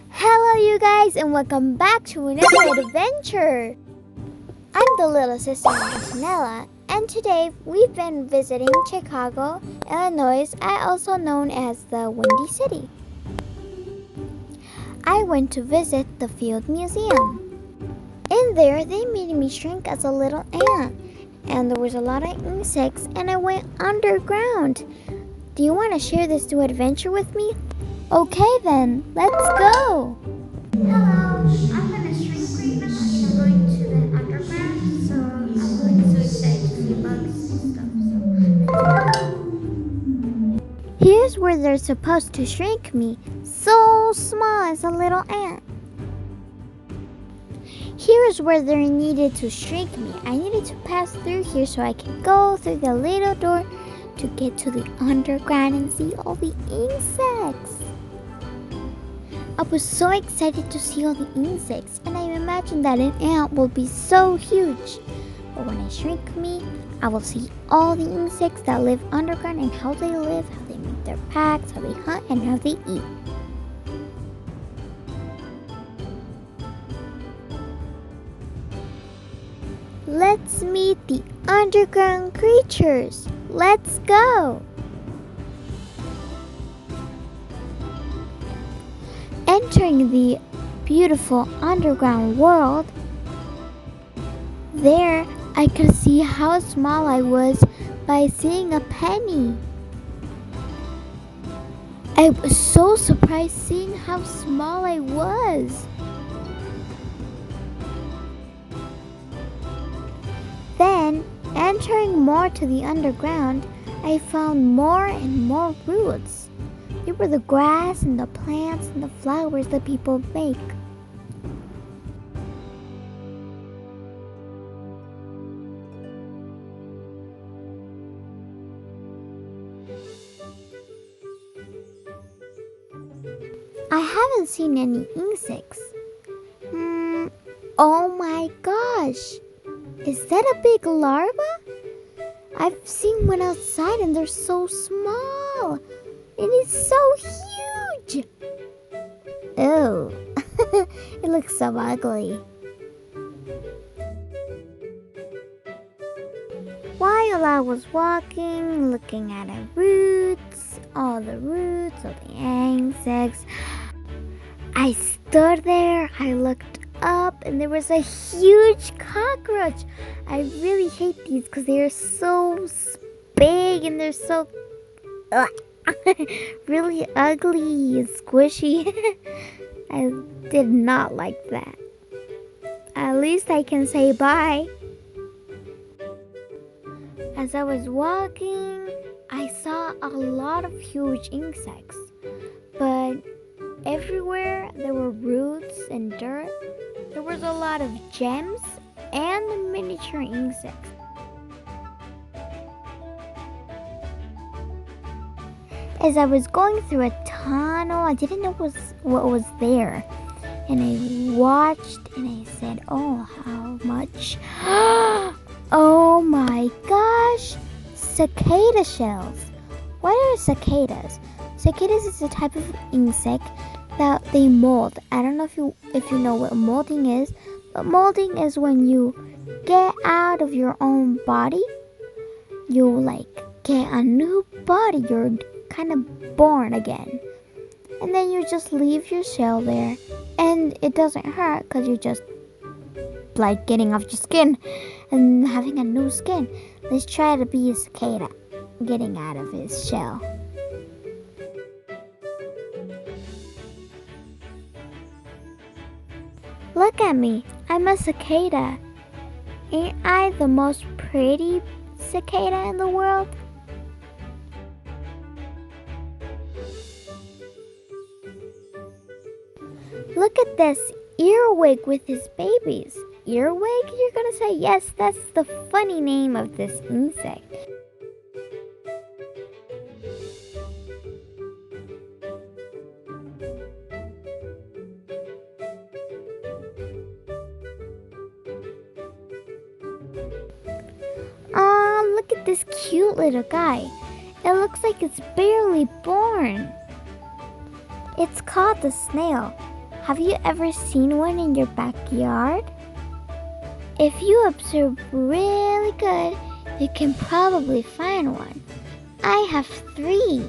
Hello, you guys, and welcome back to another adventure. I'm the little sister Antonella, and today we've been visiting Chicago, Illinois, also known as the Windy City. I went to visit the Field Museum. In there, they made me shrink as a little ant, and there was a lot of insects, and I went underground. Do you want to share this new adventure with me? Okay then, let's go! Hello, I'm gonna shrink right now and I'm going to the underground, so I'm like so excited to see bugs and stuff. So here's where they're supposed to shrink me, so small as a little ant. Here's where they needed to shrink me. I needed to pass through here so I could go through the little door to get to the underground and see all the insects. I was so excited to see all the insects, and I imagined that an ant will be so huge. But when I shrink me, I will see all the insects that live underground and how they live, how they make their packs, how they hunt, and how they eat. Let's meet the underground creatures. Let's go! Entering the beautiful underground world, there I could see how small I was by seeing a penny. I was so surprised seeing how small I was. Then, entering more to the underground, I found more and more roots. They were the grass and the plants and the flowers that people make. I haven't seen any insects. Oh my gosh! Is that a big larva? I've seen one outside and they're so small. It is so huge. Oh, it looks so ugly. While I was walking, looking at the roots, all the insects, I stood there, I looked up, and there was a huge cockroach. I really hate these because they are so big and they're so really ugly and squishy. I did not like that. At least I can say bye. As I was walking, I saw a lot of huge insects, but everywhere there were roots and dirt. There was a lot of gems and miniature insects. As I was going through a tunnel, I didn't know what was there. And I watched and I said, oh, how much? Oh my gosh! Cicada shells. What are cicadas? Cicadas is a type of insect that they mold. I don't know if you know what molding is, but molding is when you get out of your own body. You get a new body. You're kind of born again. And then you just leave your shell there. And it doesn't hurt because you're just getting off your skin and having a new skin. Let's try to be a cicada getting out of his shell. Look at me. I'm a cicada. Ain't I the most pretty cicada in the world? Look at this earwig with his babies. Earwig, you're gonna say? Yes, that's the funny name of this insect. this cute little guy. It looks like it's barely born. It's called the snail. Have you ever seen one in your backyard? If you observe really good, you can probably find one. I have 3.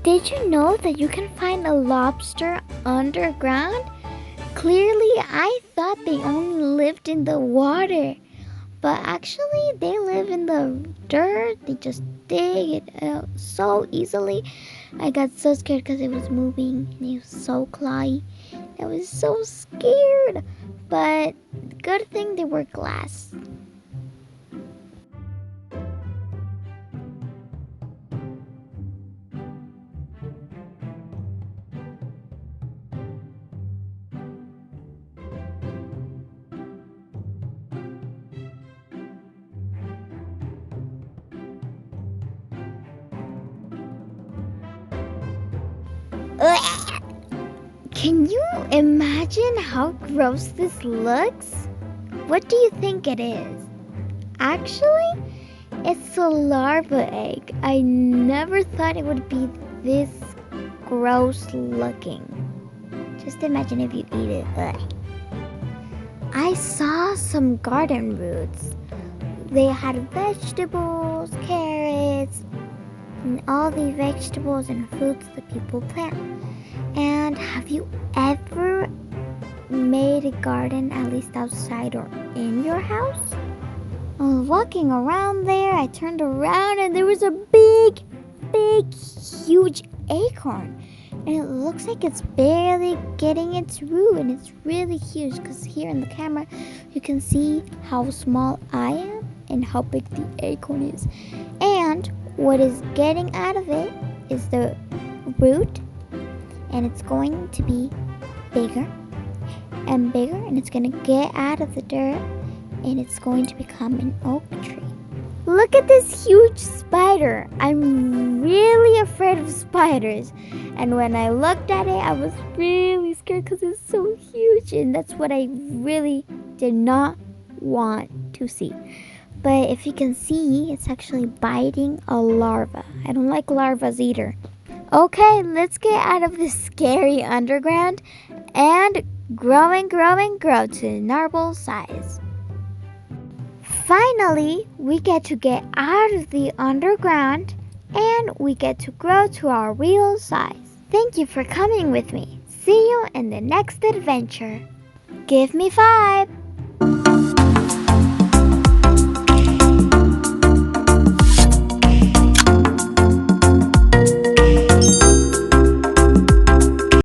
Did you know that you can find a lobster underground? Clearly, I thought they only lived in the water. But actually, they live in the dirt. They just dig it out so easily. I got so scared because it was moving and it was so clawy. I was so scared. But good thing they were glass. Ugh. Can you imagine how gross this looks? What do you think it is? Actually, it's a larva egg. I never thought it would be this gross looking. Just imagine if you eat it. Ugh. I saw some garden roots. They had vegetables, carrots, and all the vegetables and fruits that people plant. And have you ever made a garden, at least outside or in your house? I was walking around there, I turned around and there was a big, huge acorn. And it looks like it's barely getting its root, and it's really huge because here in the camera you can see how small I am and how big the acorn is. And what is getting out of it is the root, and it's going to be bigger and bigger, and it's going to get out of the dirt, and it's going to become an oak tree. Look at this huge spider. I'm really afraid of spiders. And when I looked at it, I was really scared because it's so huge. And that's what I really did not want to see. But if you can see, it's actually biting a larva. I don't like larvas either. Okay, let's get out of this scary underground and grow to normal size. Finally, we get out of the underground and we get to grow to our real size. Thank you for coming with me. See you in the next adventure. Give me 5.